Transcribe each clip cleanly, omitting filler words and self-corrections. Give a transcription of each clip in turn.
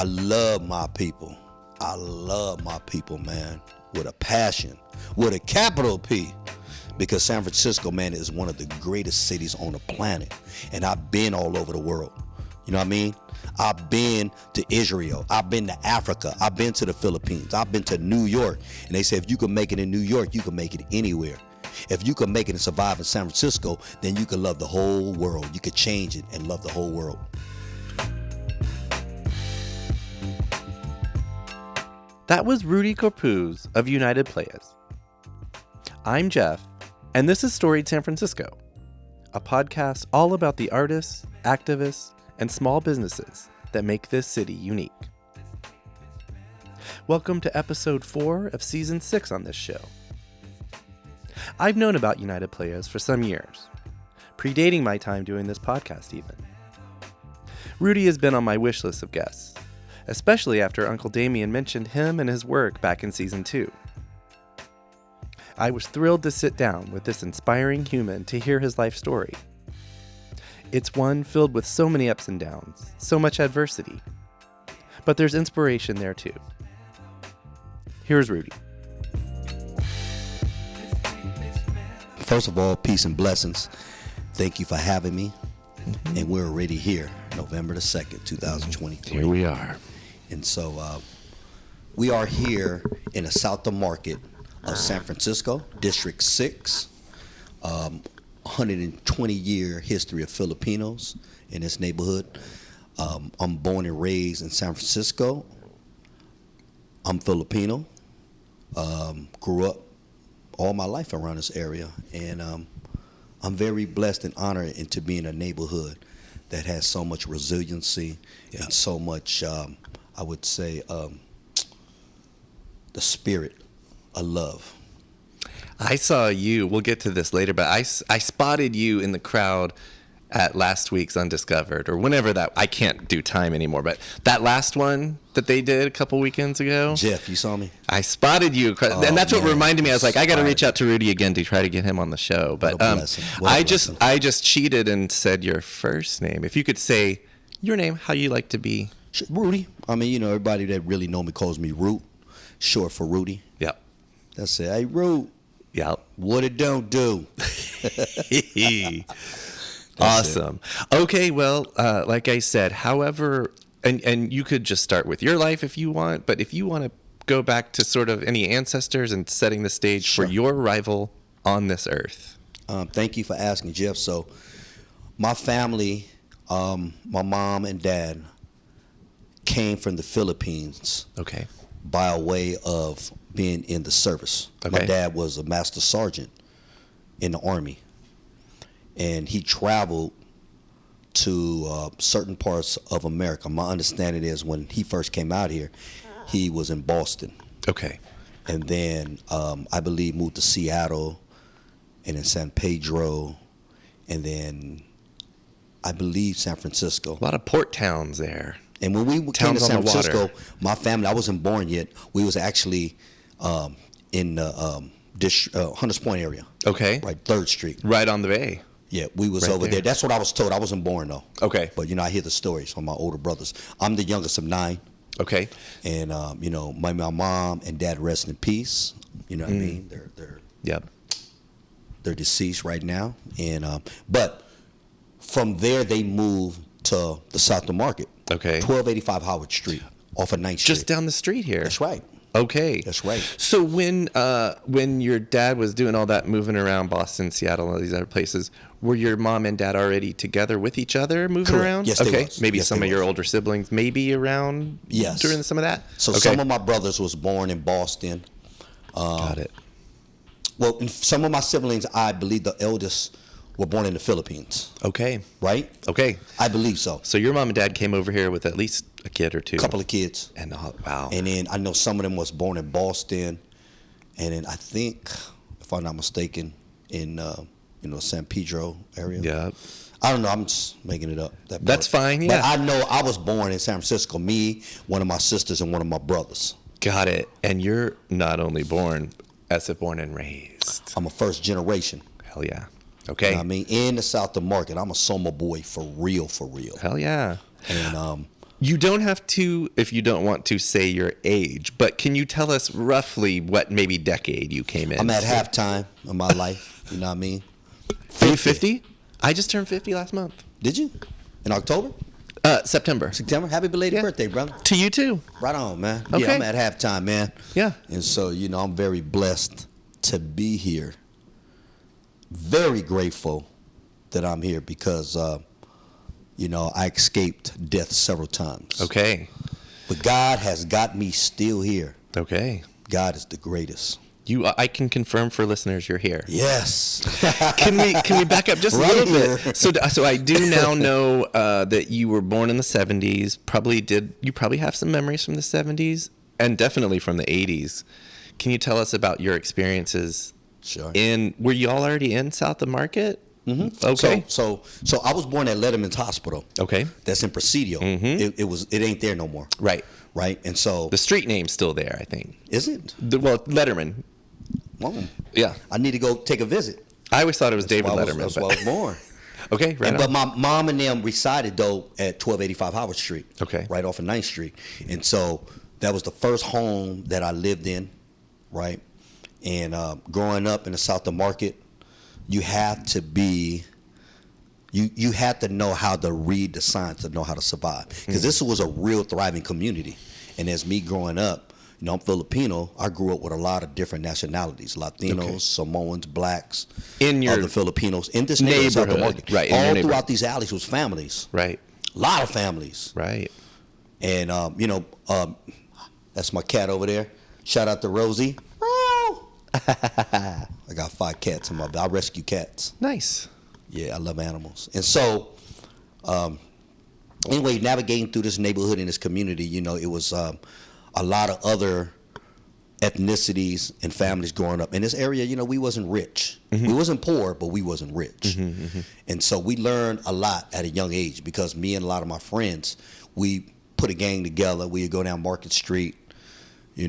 I love my people. I love my people, man, with a passion, with a capital P. Because San Francisco, man, is one of the greatest cities on the planet. And I've been all over the world. You know what I mean? I've been to Israel. I've been to Africa. I've been to the Philippines. I've been to New York. And they say if you can make it in New York, you can make it anywhere. If you can make it and survive in San Francisco, then you can love the whole world. You could change it and love the whole world. That was Rudy Corpuz of United Playaz. I'm Jeff, and this is Storied San Francisco, a podcast all about the artists, activists, and small businesses that make this city unique. Welcome to episode 4 of season 6 on this show. I've known about United Playaz for some years, predating my time doing this podcast even. Rudy has been on my wish list of guests, especially after Uncle Damien mentioned him and his work back in season 2. I was thrilled to sit down with this inspiring human to hear his life story. It's one filled with so many ups and downs, so much adversity. But there's inspiration there too. Here's Rudy. First of all, peace and blessings. Thank you for having me. Mm-hmm. And we're already here, November the 2nd, 2023. Here we are. And so we are here in the South Market of San Francisco, District 6. 120-year history of Filipinos in this neighborhood. I'm born and raised in San Francisco. I'm Filipino. Grew up all my life around this area. And I'm very blessed and honored into being a neighborhood that has so much resiliency and so much, I would say, the spirit of love. I saw you, we'll get to this later, but I spotted you in the crowd at last week's Undiscovered, or whenever that, I can't do time anymore, but that last one that they did a couple weekends ago. Jeff, you saw me? I spotted you, and that's what reminded me. I was like, I got to reach out to Rudy again to try to get him on the show. But I just cheated and said your first name. If you could say your name, how you like to be. Rudy. I mean, you know, everybody that really know me calls me Root, short for Rudy. Yep. That's it. Hey, Root. Yep. What it don't do. Awesome. Okay, well, like I said, however, and you could just start with your life if you want, but if you want to go back to sort of any ancestors and setting the stage for your arrival on this earth. Thank you for asking, Jeff. So my family, my mom and dad came from the Philippines. Okay. By way of being in the service. Okay. My dad was a master sergeant in the Army. And he traveled to certain parts of America. My understanding is when he first came out here, he was in Boston. Okay. And then I believe moved to Seattle and in San Pedro. And then I believe San Francisco. A lot of port towns there. And when we came to San Francisco, my family, I wasn't born yet. We was actually in the Hunters Point area. Okay. Right, 3rd Street. Right on the bay. Yeah, we was right over there. That's what I was told. I wasn't born, though. Okay. But, you know, I hear the stories from my older brothers. I'm the youngest of 9. Okay. And, you know, my mom and dad rest in peace. You know what I mean? They're deceased right now. And but from there, they moved to the South Market. Okay. 1285 Howard Street off of 9th Street. Just down the street here. That's right. Okay. That's right. So when your dad was doing all that moving around Boston, Seattle, and all these other places, were your mom and dad already together with each other moving around? Yes, okay. They was. Maybe yes, some of your older siblings maybe around during some of that? So some of my brothers was born in Boston. Got it. Well, some of my siblings, I believe the eldest were born in the Philippines. Okay. Right? Okay. I believe so. So your mom and dad came over here with at least a kid or two. A couple of kids. And wow. And then I know some of them was born in Boston. And then I think, if I'm not mistaken, in San Pedro area. Yeah. I don't know. I'm just making it up. That's fine, yeah. But I know I was born in San Francisco. Me, one of my sisters, and one of my brothers. Got it. And you're not only born, as if born and raised. I'm a first generation. Hell yeah. Okay. You know what I mean, in the South Market, I'm a SOMA boy for real, for real. Hell yeah. And You don't have to if you don't want to say your age, but can you tell us roughly what maybe decade you came in? I'm at halftime of my life. You know what I mean? Are you 50? I just turned 50 last month. Did you? In October? September. September? Happy belated birthday, brother. To you too. Right on, man. Okay. Yeah, I'm at halftime, man. Yeah. And so, I'm very blessed to be here. Very grateful that I'm here because, I escaped death several times. Okay. But God has got me still here. Okay. God is the greatest. I can confirm for listeners you're here. Yes. Can we back up just a little bit? So I do now know that you were born in the 70s. You probably have some memories from the 70s and definitely from the 80s. Can you tell us about your experiences? Sure. Were you all already in South of Market? Mm-hmm. Okay. So I was born at Letterman's Hospital. Okay. That's in Presidio. Mm-hmm. It ain't there no more. Right. Right. And so the street name's still there, I think. Is it? Letterman. Well, yeah. I need to go take a visit. I always thought it was David Letterman. That's why I was born. Okay, right. But my mom and them resided though at 1285 Howard Street. Okay. Right off of 9th Street. And so that was the first home that I lived in, right? And growing up in the South of Market, you have to be, you had to know how to read the signs to know how to survive. Because this was a real thriving community. And as me growing up, I'm Filipino. I grew up with a lot of different nationalities: Latinos, Samoans, blacks, other Filipinos in this neighborhood, right? All throughout these alleys was families, right? A lot of families, right? And that's my cat over there. Shout out to Rosie. I got 5 cats in my bed. I rescue cats. Nice. Yeah, I love animals. And so, anyway, navigating through this neighborhood and this community, it was a lot of other ethnicities and families growing up. In this area, we wasn't rich. Mm-hmm. We wasn't poor, but we wasn't rich. Mm-hmm, mm-hmm. And so we learned a lot at a young age because me and a lot of my friends, we put a gang together. We'd go down Market Street, the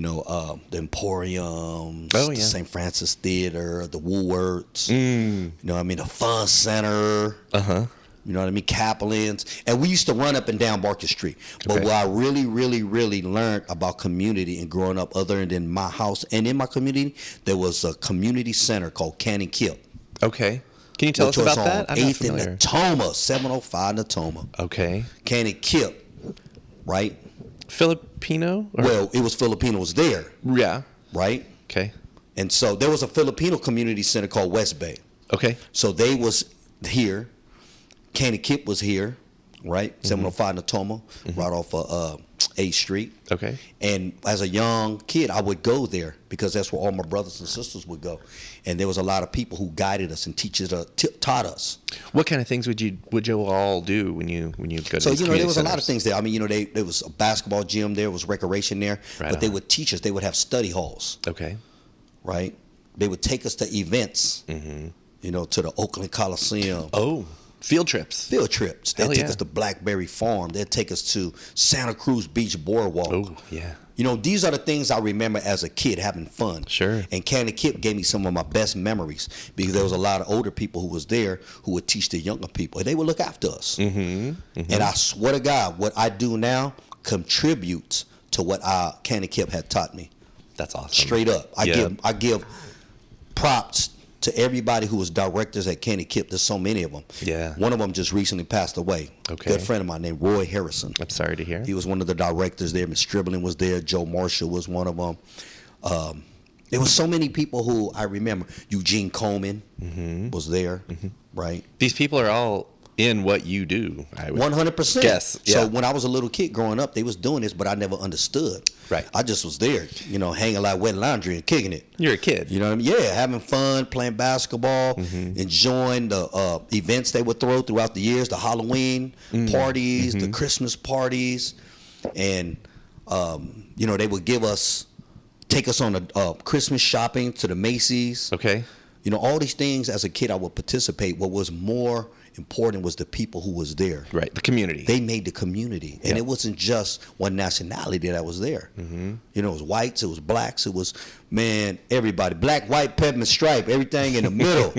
Emporium, the St. Francis Theater, the Woolworths, the Fun Center. Uh-huh. You know what I mean? Kaplan's. And we used to run up and down Market Street. But what I really, really, really learned about community and growing up other than my house and in my community, there was a community center called Cannon Kip. Okay. Can you tell us about that? I'm 8th and Natoma, 705 Natoma. Okay. Cannon Kip, right? Filipino? Well, it was Filipinos there. Yeah. Right? Okay. And so there was a Filipino community center called West Bay. Okay. So they was here. Candy Kip was here, right? 705 Natoma, right off of 8th Street. Okay. And as a young kid, I would go there because that's where all my brothers and sisters would go. And there was a lot of people who guided us and taught us. What kind of things would you all do when you go to these community centers? There was a lot of things there. I mean, there was a basketball gym there, was recreation there, but they would teach us. They would have study halls. Okay. Right? They would take us to events, to the Oakland Coliseum. Oh. Field trips. They'd take us to Blackberry Farm. They'd take us to Santa Cruz Beach Boardwalk. Oh, yeah. These are the things I remember as a kid having fun. Sure. And Candy Kip gave me some of my best memories because there was a lot of older people who was there who would teach the younger people. And they would look after us. Mm-hmm. Mm-hmm. And I swear to God, what I do now contributes to what Candy Kip had taught me. That's awesome. Straight up. I give props to everybody who was directors at Candy Kip. There's so many of them. Yeah. One of them just recently passed away. Okay. Good friend of mine named Roy Harrison. I'm sorry to hear. He was one of the directors there. Miss Stribling was there. Joe Marshall was one of them. There was so many people who I remember. Eugene Coleman was there, right? These people are all in what you do. 100%. Yes. Yeah. So when I was a little kid growing up, they was doing this, but I never understood. Right. I just was there, hanging like wet laundry and kicking it. You're a kid. You know what I mean? Yeah, having fun, playing basketball, enjoying the events they would throw throughout the years, the Halloween parties, the Christmas parties. And, they would take us on a Christmas shopping to the Macy's. Okay. All these things as a kid I would participate. What was more important was the people who was there. Right, the community. They made the community. And it wasn't just one nationality that was there. You know, it was whites, it was blacks, it was, man, everybody. Black, white, peppermint stripe, everything in the middle.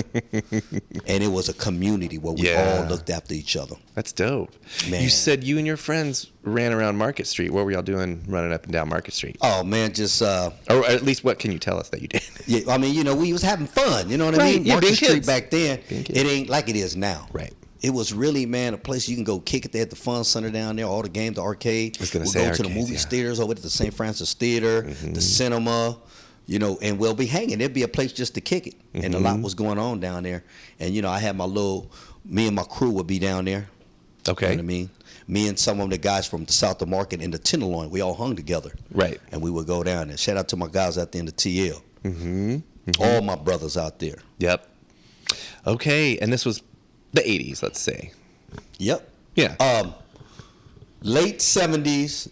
And it was a community where we all looked after each other. That's dope. Man. You said you and your friends ran around Market Street. What were y'all doing running up and down Market Street? Oh, man, just... or at least what can you tell us that you did? Yeah, I mean, you know, we was having fun. You know what I mean? Yeah, Market being Street kids. back then, it ain't like it is now. Right. It was really, man, a place you can go kick it. They had the fun center down there, all the games, the arcade. I was gonna we'll say go to the arcades, movie theaters over at the St. Francis Theater, the cinema, you know, and we'll be hanging. There'd be a place just to kick it. And a lot was going on down there. And, you know, I had me and my crew would be down there. Okay. You know what I mean? Me and some of the guys from the South of Market and the Tenderloin, we all hung together. Right. And we would go down there. Shout out to my guys out there in the TL. All my brothers out there. Yep. Okay, and this was the 80s, let's say. Yep. Yeah. Late 70s,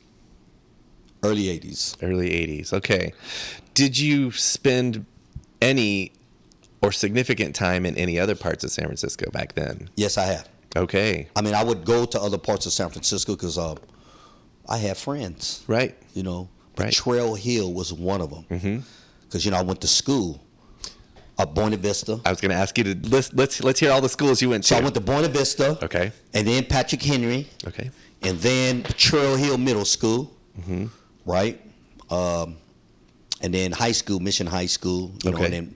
early 80s. Early 80s. Okay. Did you spend any or significant time in any other parts of San Francisco back then? Yes, I have. Okay. I mean, I would go to other parts of San Francisco because I had friends. Right. You know, but Right. Trail Hill was one of them. Because, you know, I went to school at Buena Vista. I was going to ask you to let's hear all the schools you went to. So I went to Buena Vista. Okay. And then Patrick Henry. Okay. And then Trail Hill Middle School. Right? And then high school, Mission High School. You know, and then,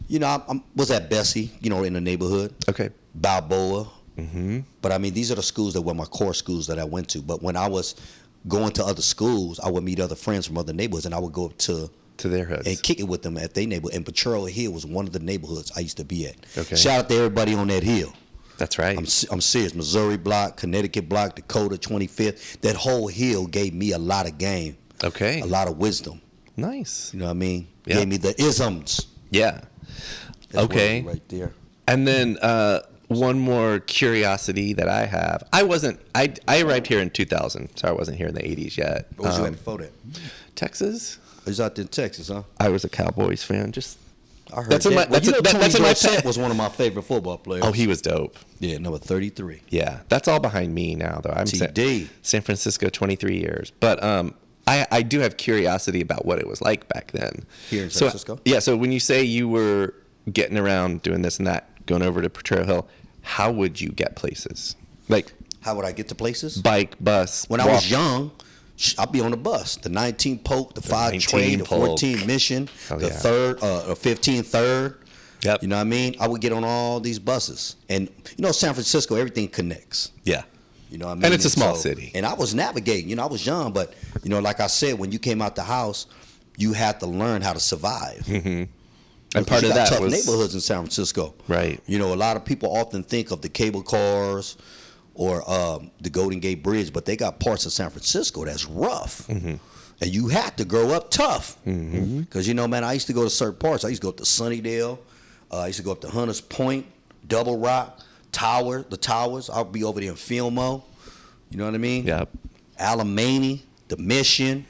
you know, I was at Bessie, you know, in the neighborhood. Okay. Balboa. But I mean, these are the schools that were my core schools that I went to. But when I was going to other schools, I would meet other friends from other neighborhoods, and I would go up to their hoods and kick it with them at their neighborhood. And Potrero Hill was one of the neighborhoods I used to be at. Okay. Shout out to everybody on that hill. That's right. I'm serious. Missouri block, Connecticut block, Dakota 25th. That whole hill gave me a lot of game. Okay. A lot of wisdom. Nice. You know what I mean? Yeah. Gave me the isms. Yeah. That's Okay. right there. And then one more curiosity that I have. I arrived here in 2000, so I wasn't here in the 80s yet. Where was you at before that? Texas. I was out there in Texas, huh? I was a Cowboys fan. I heard That's in that. my- that's in my Dorsett pet. was one of my favorite football players. Oh, he was dope. Yeah, number 33. Yeah, that's all behind me now, though. I'm TD. San Francisco, 23 years. But I do have curiosity about what it was like back then. Here in San Francisco? Yeah, so when you say you were getting around doing this and that, going over to Potrero Hill, how would you get places? Like, How would I get to places? bike, bus, When I was young, I'd be on the bus. The 19 Polk, the 5 Trade, the 14 Mission, Oh, the yeah. 3rd, 15 3rd. Yep. You know what I mean? I would get on all these buses. And, you know, San Francisco, everything connects. Yeah. You know what I mean? And it's a small city. And I was navigating. You know, I was young, but, you know, like I said, when you came out the house, you had to learn how to survive. And part you of got that tough was neighborhoods in San Francisco. Right. You know, a lot of people often think of the cable cars or the Golden Gate Bridge, but they got parts of San Francisco that's rough. And you have to grow up tough. Because, you know, man, I used to go to certain parts. I used to go up to Sunnydale. I used to go up to Hunters Point, Double Rock, the Towers. I'll be over there in Fillmore. You know what I mean? Yep. Alamany, the Mission.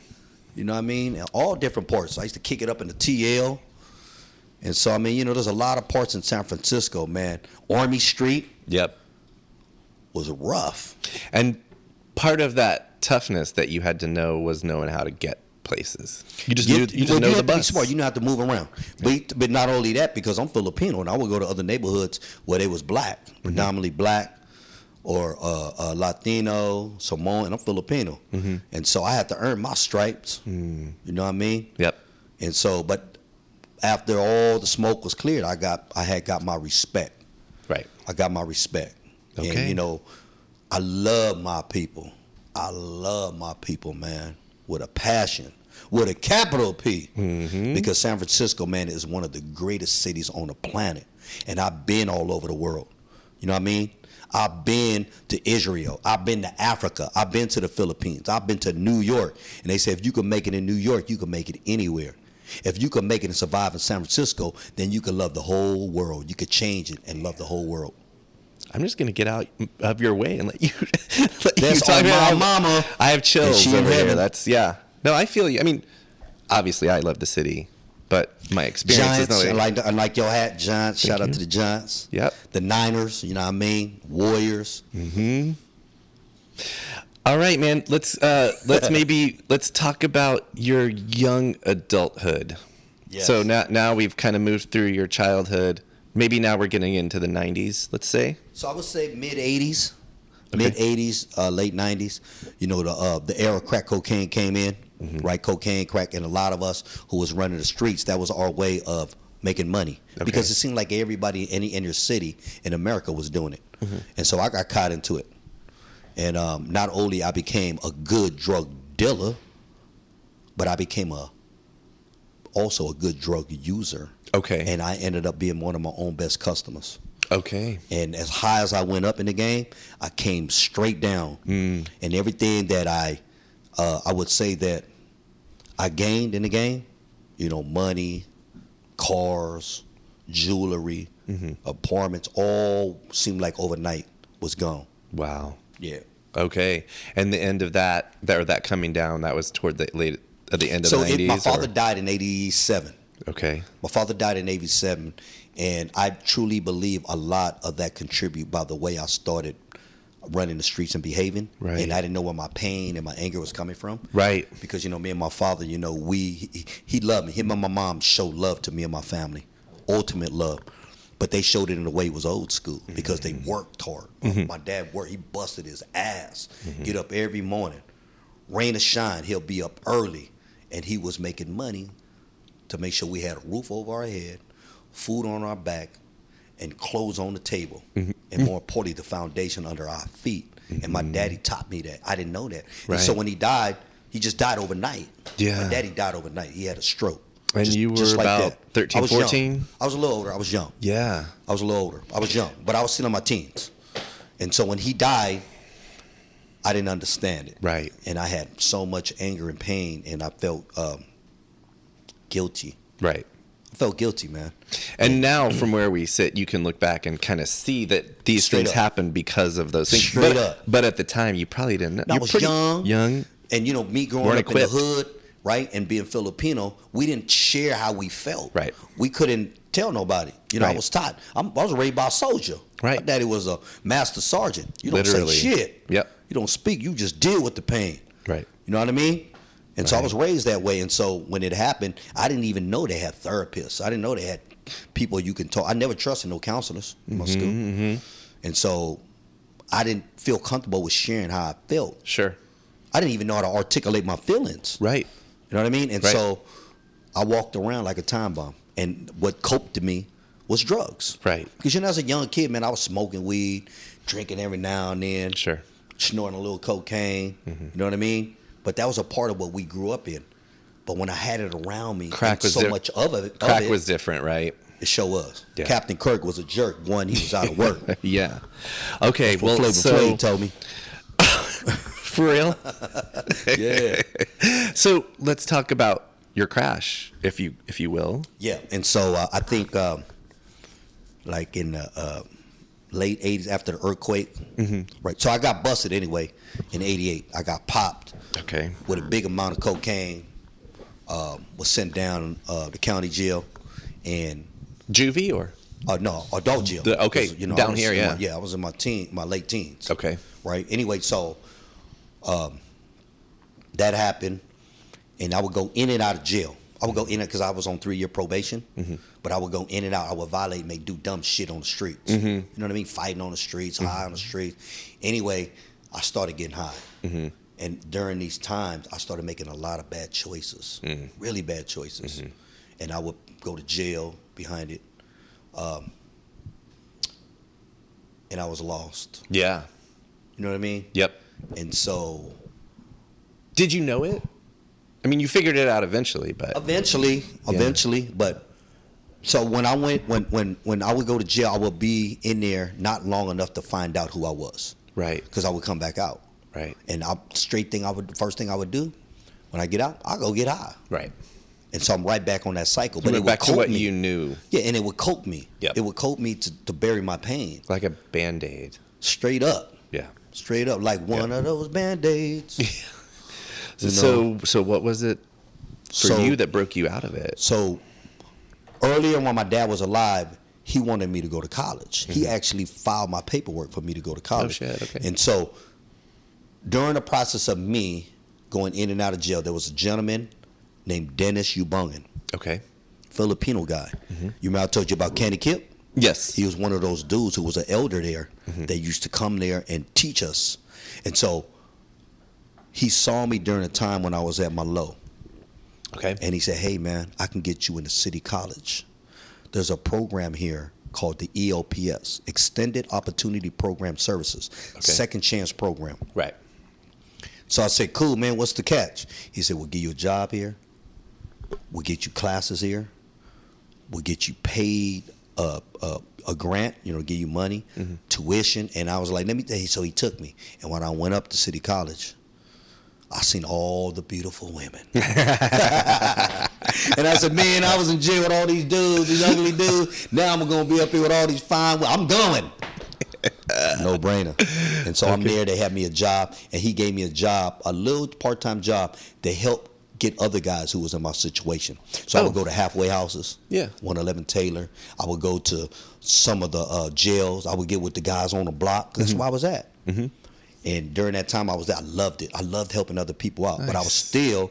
You know what I mean? And all different parts. I used to kick it up in the TL. And so, I mean, you know, there's a lot of parts in San Francisco, man. Army Street Yep. was rough. And part of that toughness that you had to know was knowing how to get places. You just know the have to be bus. smart. You know how to move around. But not only that, because I'm Filipino, and I would go to other neighborhoods where they was black, predominantly black, or Latino, Samoan, and I'm Filipino. And so I had to earn my stripes. You know what I mean? Yep. And so, but after all the smoke was cleared, I had got my respect. Right. I got my respect. Okay. And, you know, I love my people. I love my people, man, with a passion, with a capital P. Because San Francisco, man, is one of the greatest cities on the planet. And I've been all over the world. You know what I mean? I've been to Israel. I've been to Africa. I've been to the Philippines. I've been to New York. And they say if you can make it in New York, you can make it anywhere. If you can make it and survive in San Francisco, then you can love the whole world. You could change it and love the whole world. I'm just going to get out of your way and let you That's talk on my about mama. I have chills And she in over here. heaven. That's, yeah. No, I feel you. I mean, obviously, I love the city. but my experience is Giants, I like your hat, Giants. Shout out to the Giants. Yep. The Niners, you know what I mean? Warriors. Mm-hmm. All right, man. Let's talk about your young adulthood. Yes. So now we've kind of moved through your childhood. Maybe now we're getting into the 90s, let's say. So I would say mid-'80s. Mid-'80s, late 90s. You know, the era crack cocaine came in, right? Cocaine, crack, and a lot of us who was running the streets, that was our way of making money. Because it seemed like everybody in the inner city in America was doing it. And so I got caught into it. And not only I became a good drug dealer, but I became also a good drug user. Okay. And I ended up being one of my own best customers. Okay. And as high as I went up in the game, I came straight down. And everything that I would say that I gained in the game, you know, money, cars, jewelry, apartments, all seemed like overnight was gone. Wow. Yeah. Okay. And the end of that coming down, that was toward the end of the 90s? My father died in 87. Okay. My father died in 87, and I truly believe a lot of that contribute by the way I started running the streets and behaving. Right. And I didn't know where my pain and my anger was coming from. Right. Because, you know, me and my father, you know, he loved me. Him and my mom showed love to me and my family, ultimate love. But they showed it in a way it was old school because they worked hard. My dad worked. He busted his ass. Get up every morning. Rain or shine, he'll be up early. And he was making money to make sure we had a roof over our head, food on our back, and clothes on the table. And more importantly, the foundation under our feet. And my daddy taught me that. I didn't know that. Right. And so when he died, he just died overnight. Yeah. My daddy died overnight. He had a stroke. And you were about 13, 14? I was a little older. I was young. Yeah. I was a little older. I was young, but I was still in my teens. And so when he died, I didn't understand it. Right. And I had so much anger and pain, and I felt guilty. Right. I felt guilty, man. And now, from where we sit, you can look back and kind of see that these things happened because of those things. Straight up. But at the time, you probably didn't know. I was young. And, you know, me growing up equipped. in the hood, right, and being Filipino, we didn't share how we felt. Right. We couldn't tell nobody. You know, Right. I was taught. I was raised by a soldier. Right. My daddy was a master sergeant. You don't Literally. say shit. Yep. You don't speak. You just deal with the pain. Right. You know what I mean? And so I Right. was raised that way. And so when it happened, I didn't even know they had therapists. I didn't know they had people you can talk. I never trusted no counselors in my school. And so I didn't feel comfortable with sharing how I felt. Sure. I didn't even know how to articulate my feelings. Right. You know what I mean? And Right. so I walked around like a time bomb. And what coped to me was drugs. Right. Because, you know, as a young kid, man, I was smoking weed, drinking every now and then. Sure. Snorting a little cocaine. You know what I mean? But that was a part of what we grew up in. But when I had it around me, Crack was so much of it, Crack was different, right? it sure was. Yeah. Captain Kirk was a jerk. One, he was out of work. Yeah. Okay. Well, Flavor so Flav told me. for real. Yeah. So let's talk about your crash, if you will. Yeah. And so I think like in the late 80s after the earthquake, right? So I got busted anyway in 88. I got popped Okay. with a big amount of cocaine, was sent down the county jail, and Juvie or? no, adult jail. Okay, Because, down I was here, in yeah. I was in my late teens. Okay. Right. Anyway, so that happened, and I would go in and out of jail. I would go in it because I was on 3-year probation, but I would go in and out. I would violate and do dumb shit on the streets. You know what I mean? Fighting on the streets, high on the streets. Anyway, I started getting high. And during these times, I started making a lot of bad choices, really bad choices. And I would go to jail behind it. And I was lost. Yeah. You know what I mean? Yep. And so Did you know it? I mean, you figured it out eventually, but eventually, but so when I would go to jail, I would be in there not long enough to find out who I was. Right. Because I would come back out. Right. And the first thing I would do when I get out, I'll go get high. Right. And so I'm right back on that cycle. You But it went would back to cope what me. you knew, Yeah, and it would cope me. Yep. It would cope me to bury my pain. like a Band-Aid. Straight up. Yeah. Straight up. Like one of those Band-Aids. You So what was it for you that broke you out of it? So earlier when my dad was alive, he wanted me to go to college. He actually filed my paperwork for me to go to college. Oh, shit, okay. And so during the process of me going in and out of jail, there was a gentleman named Dennis Ubungen, Okay. Filipino guy. You remember I told you about Candy Kip? Yes. He was one of those dudes who was an elder there. They used to come there and teach us. And so he saw me during a time when I was at my low. Okay. And he said, hey, man, I can get you into City College. There's a program here called the EOPS, Extended Opportunity Program Services, second chance program. Right. So I said, cool, man, what's the catch? He said, we'll give you a job here. We'll get you classes here. We'll get you paid a grant, give you money, tuition. And I was like, let me tell you. So he took me. And when I went up to City College, I seen all the beautiful women. And I said, man, I was in jail with all these dudes, these ugly dudes. Now I'm going to be up here with all these fine women. I'm going. No brainer. And so I'm there. They had me a job. And he gave me a job, a little part-time job to help get other guys who was in my situation. So I would go to halfway houses. Yeah. 111 Taylor. I would go to some of the jails. I would get with the guys on the block. That's where I was at. And during that time I was there, I loved it. I loved helping other people out. But I was still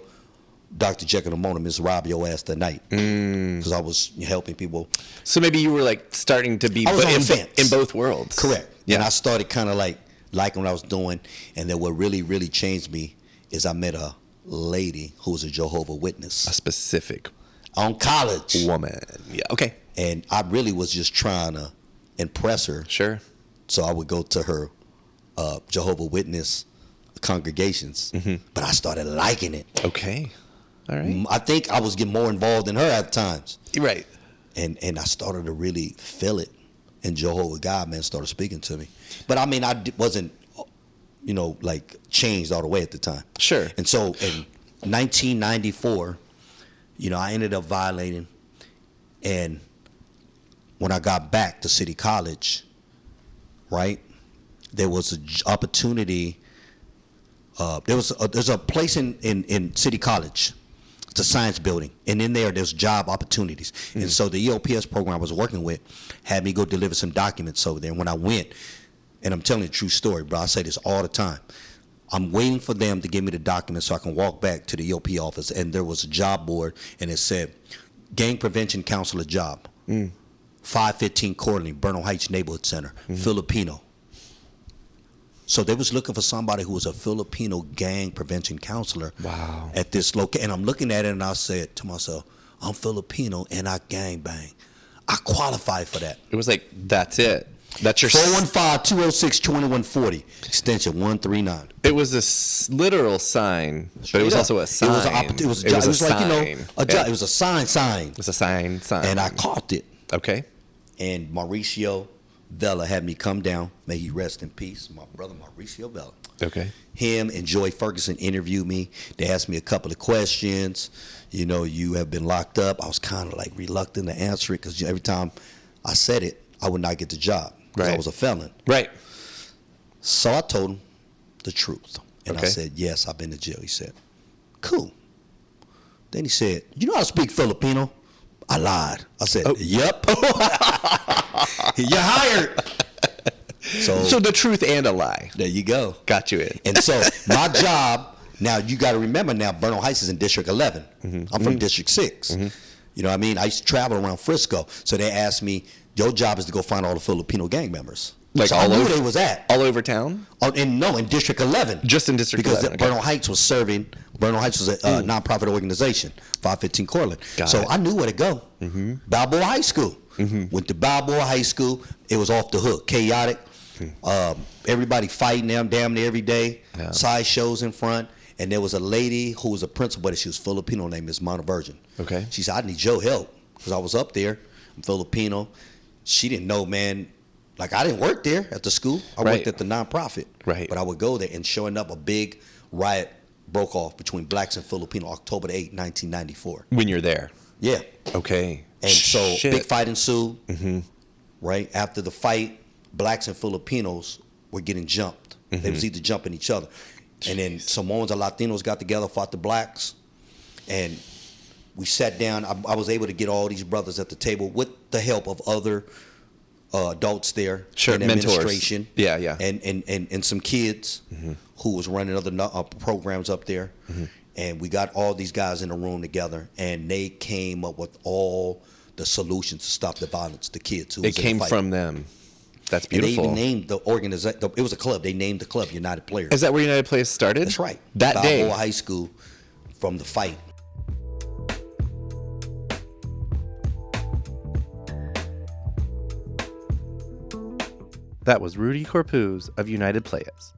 Dr. Jekyll and Mona, Miss Rob your ass that night. Because I was helping people. So maybe you were like starting to be in both worlds. Correct. Yeah. And I started kind of like liking what I was doing. And then what really, really changed me is I met a lady who was a Jehovah's Witness. A specific on college. Woman. Yeah. Okay. And I really was just trying to impress her. Sure. So I would go to her Jehovah's Witness congregations. But I started liking it. Okay. All right. I think I was getting more involved than her at times. Right. And I started to really feel it. And Jehovah God, man, started speaking to me. But I mean, I wasn't, like changed all the way at the time. Sure. And so in 1994, I ended up violating. And when I got back to City College, right, there was an opportunity. There's a place in City College. It's a science building. And in there's job opportunities. And so the EOPS program I was working with had me go deliver some documents over there. And when I went, and I'm telling you a true story, bro, I say this all the time. I'm waiting for them to give me the documents so I can walk back to the EOP office. And there was a job board, and it said, Gang Prevention Counselor job, 515 Corley, Bernal Heights Neighborhood Center, Filipino. So they was looking for somebody who was a Filipino gang prevention counselor. Wow. At this location. And I'm looking at it, and I said to myself, I'm Filipino, and I gang bang. I qualify for that. It was like, that's it. That's your 415-206-2140, extension 139. It was a literal sign, but it was also a sign. It was like, a job. It was a sign. It was a sign. And I caught it. Okay. And Mauricio Vela had me come down. May he rest in peace. My brother Mauricio Vela. Okay. Him and Joy Ferguson interviewed me. They asked me a couple of questions. You have been locked up. I was kind of like reluctant to answer it because every time I said it, I would not get the job. Because I was a felon. Right. So I told him the truth. And Okay. I said, yes, I've been to jail. He said, cool. Then he said, you know how to speak Filipino? I lied. I said, yep. You're hired. So the truth and a lie. There you go. Got you in. And so my job, now you got to remember now, Bernal Heights is in District 11. I'm from District 6. You know what I mean? I used to travel around Frisco. So they asked me, your job is to go find all the Filipino gang members. Like so all I knew over, they was at. All over town? In District 11. Just in District 11. Because Bernal Heights was serving, Bernal Heights was a nonprofit organization, 515 Cortland. So I knew where to go. Balboa High School. Went to Balboa High School. It was off the hook, chaotic. Everybody fighting them damn near every day. Yeah. Side shows in front. And there was a lady who was a principal, but she was Filipino, named Miss Monta Virgin. Okay. She said, I need your help. Because I was up there. I'm Filipino. She didn't know, man. Like, I didn't work there at the school. I worked at the nonprofit. Right. But I would go there, and showing up, a big riot broke off between blacks and Filipino October 8, 1994. When you're there? Yeah. Okay. And so big fight ensued. Right? After the fight, blacks and Filipinos were getting jumped. They was either jumping each other. And then Samoans and Latinos got together, fought the blacks. And we sat down. I was able to get all these brothers at the table with the help of other adults there, sure, in administration, yeah, and some kids who was running other programs up there, and we got all these guys in a room together, and they came up with all the solutions to stop the violence. The kids who it came from them. That's beautiful. And they even named the organization. It was a club. They named the club United Players. Is that where United Players started? That's right. That day, Balboa High School, from the fight. That was Rudy Corpuz of United Playaz.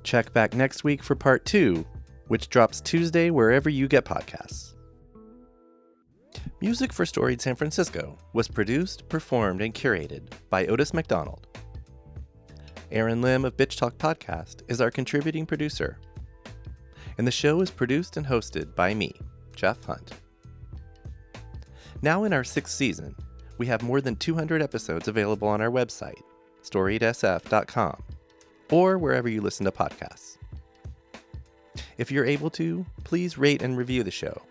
Check back next week for part 2, which drops Tuesday wherever you get podcasts. Music for Storied San Francisco was produced, performed, and curated by Otis McDonald. Aaron Lim of Bitch Talk Podcast is our contributing producer. And the show is produced and hosted by me, Jeff Hunt. Now in our 6th season, we have more than 200 episodes available on our website, storiedsf.com, or wherever you listen to podcasts. If you're able to, please rate and review the show,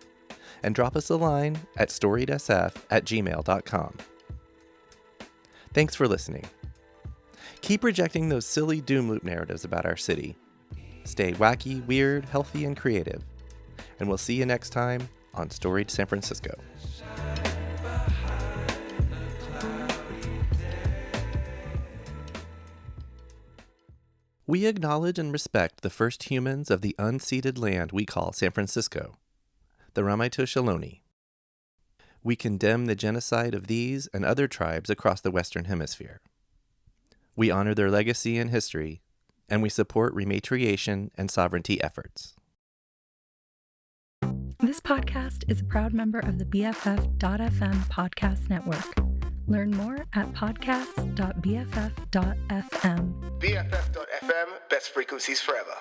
and drop us a line at storiedsf@gmail.com. Thanks for listening. Keep rejecting those silly doom loop narratives about our city. Stay wacky, weird, healthy, and creative. And we'll see you next time on Storied San Francisco. We acknowledge and respect the first humans of the unceded land we call San Francisco, the Ramaytush Ohlone. We condemn the genocide of these and other tribes across the Western Hemisphere. We honor their legacy and history, and we support rematriation and sovereignty efforts. This podcast is a proud member of the BFF.FM podcast network. Learn more at podcast.bff.fm. BFF.FM, best frequencies forever.